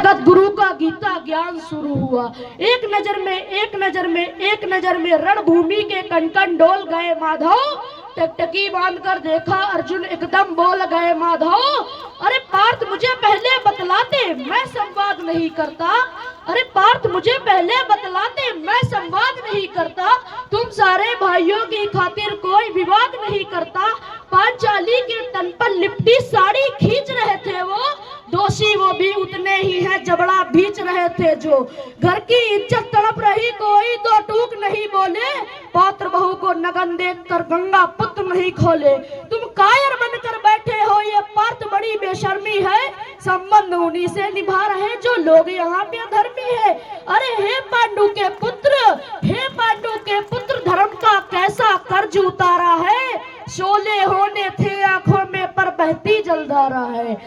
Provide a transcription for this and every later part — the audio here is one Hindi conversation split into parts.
जगत गुरु का गीता ज्ञान शुरू हुआ। एक नजर में रणभूमि के कण कण डोल गए माधव। टकटकी बांध कर देखा अर्जुन, एकदम बोल गए माधव। अरे पार्थ मुझे पहले बतलाते, मैं संवाद नहीं करता। अरे पार्थ मुझे पहले बतलाते, मैं संवाद नहीं करता। तुम सारे भाइयों की खातिर कोई विवाद नहीं करता। पांचाली के तन पर लिपटी साड़ी खींच रहे थे वो, दोषी वो भी उतने ही हैं, जबड़ा बीच रहे थे जो। घर की इज्जत तड़प रही, कोई दो टूक नहीं बोले। पात्र बहू को नगन देख कर गंगा पुत्र नहीं खोले। तुम कायर बनकर बैठे हो, ये पार्थ बड़ी बेशर्मी है। संबंध उन्हीं से निभा रहे जो लोग यहाँ पे अधर्मी है। अरे हे पांडु के पुत्र, हे पांडु के पुत्र, धर्म का कैसा कर्ज उतारा है। शोले होने थे आंखों में पर बहती जलधारा है।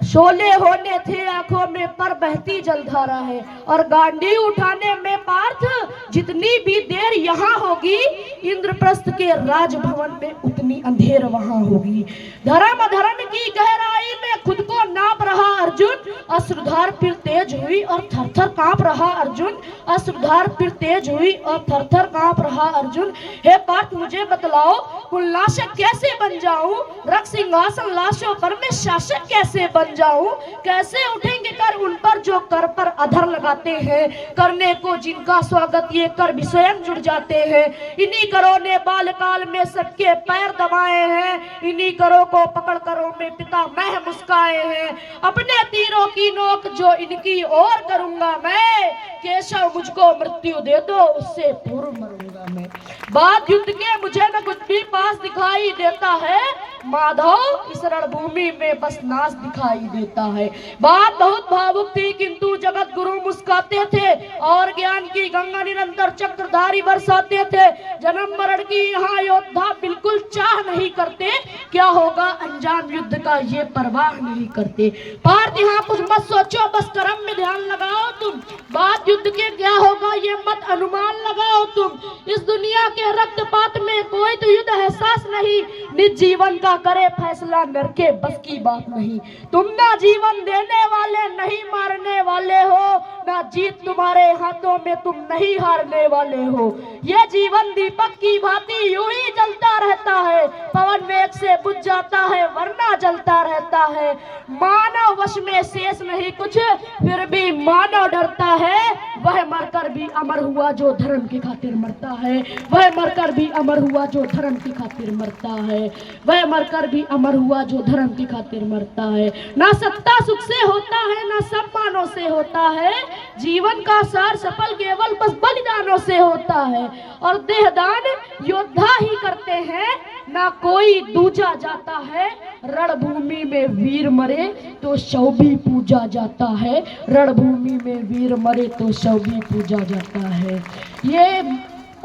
शोले होने थे आंखों में पर बहती जलधारा है। और गांडी उठाने में पार्थ जितनी भी देर यहाँ होगी, इंद्रप्रस्थ के राजभवन में उतनी अंधेर वहां होगी। धर्म अधर्म की गहराई में खुद को नाप रहा अर्जुन। अश्रुधार फिर तेज हुई और थरथर कांप रहा अर्जुन। अश्रुधार फिर तेज हुई और थरथर कांप रहा अर्जुन। हे पार्थ मुझे बतलाओ, कुलनाशक कैसे बन जाऊं, रक्त सिंहासन लाशों पर मैं शासक कैसे बन जाऊं। कैसे उठेंगे कर उन पर जो कर पर अधर लगाते हैं। करने को जिनका स्वागत ये कर भी स्वयं जुड़ जाते हैं। इन्हीं करों ने बालकाल में सबके पैर दबाए हैं। इन्हीं करों को पकड़ करों में पिता मैं मुस्काए हैं। अपने तीरों की नोक जो इनकी ओर करूंगा मैं। केशव मुझको मृत्यु दे दो, उससे पूर्व मरूंगा मैं। बात युद्ध के मुझे न कुछ भी पास दिखाई देता है। माधव इस रणभूमि में बस नाश दिखाई देता है। बात बहुत भावुक थी, किंतु जगत गुरु मुस्काते थे और ज्ञान की गंगा निरंतर चक्रधारी बरसाते थे। जन्म मरण की यहाँ योद्धा बिल्कुल चाह नहीं करते। क्या होगा अंजाम युद्ध का ये परवाह नहीं करते। पार्थ यहाँ कुछ मत सोचो, बस कर्म में ध्यान लगाओ तुम। बात युद्ध के क्या होगा ये मत अनुमान लगाओ तुम। इस दुनिया के रक्तपात में कोई तो युद्ध एहसास नहीं। निज जीवन का करे फैसला नर के बस की बात नहीं। तुम ना जीवन देने वाले नहीं मारने वाले हो, ना जीत तुम्हारे हाथों में तुम नहीं हारने वाले हो। ये जीवन दीपक की भांति यूं ही जलता रहता है। पवन वेग से बुझ जाता है वरना जलता रहता है। मानव वश में शेष नहीं कुछ, फिर भी मानव डरता है। वह मरकर भी अमर हुआ जो धर्म की खातिर मरता है। वह मरकर भी अमर हुआ जो धर्म की खातिर मरता है। वह मरकर भी अमर हुआ जो धर्म की खातिर मरता है। ना सत्ता सुख से होता है, ना सम्मानों से होता है। जीवन का सार सफल केवल बस बलिदानों से होता है। और देहदान योद्धा ही करते हैं, ना कोई दूजा जाता है। रणभूमि में वीर मरे तो शव भी पूजा जाता है। रणभूमि में वीर मरे तो शव भी पूजा जाता है। ये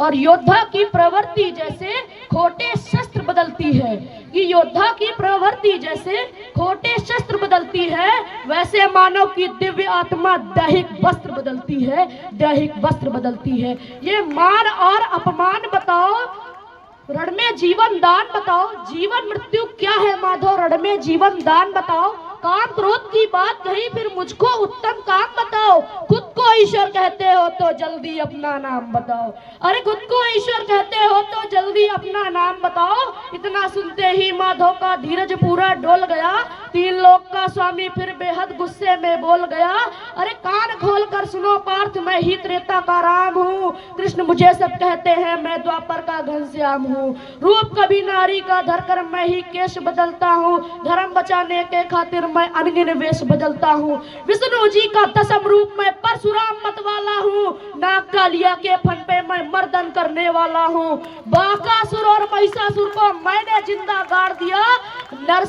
और योद्धा की प्रवृत्ति जैसे खोटे शस्त्र बदलती है, कि योद्धा की प्रवृत्ति जैसे खोटे शस्त्र बदलती है, वैसे मानव की दिव्य आत्मा दैहिक वस्त्र बदलती है। दैहिक वस्त्र बदलती है। ये मान और अपमान बताओ, रण में जीवन दान बताओ। जीवन मृत्यु क्या है माधव, रण में जीवन दान बताओ। काम क्रोध की बात कही, फिर मुझको उत्तम काम बताओ। खुद को ईश्वर कहते हो तो जल्दी अपना नाम बताओ। अरे खुद को ईश्वर कहते हो तो जल्दी अपना नाम बताओ। इतना सुनते ही माधव का धीरज पूरा डोल गया। तीन लोक का स्वामी फिर बेहद गुस्से में बोल गया। अरे कान खोल कर सुनो पार्थ, मैं ही त्रेता का राम हूँ। कृष्ण मुझे सब कहते हैं, मैं द्वापर का घनश्याम हूँ। रूप कभी नारी का धरकर मैं ही केश बदलता हूँ। धर्म बचाने के खातिर मैं अनगिन वेश बदलता हूँ। विष्णु जी का दसम रूप मैं परशुराम मत वाला हूँ। नाग कालिया के फन पे मैं मर्दन करने वाला हूँ। बाकासुर और महिषासुर को मैंने जिंदा गाड़ दिया। नर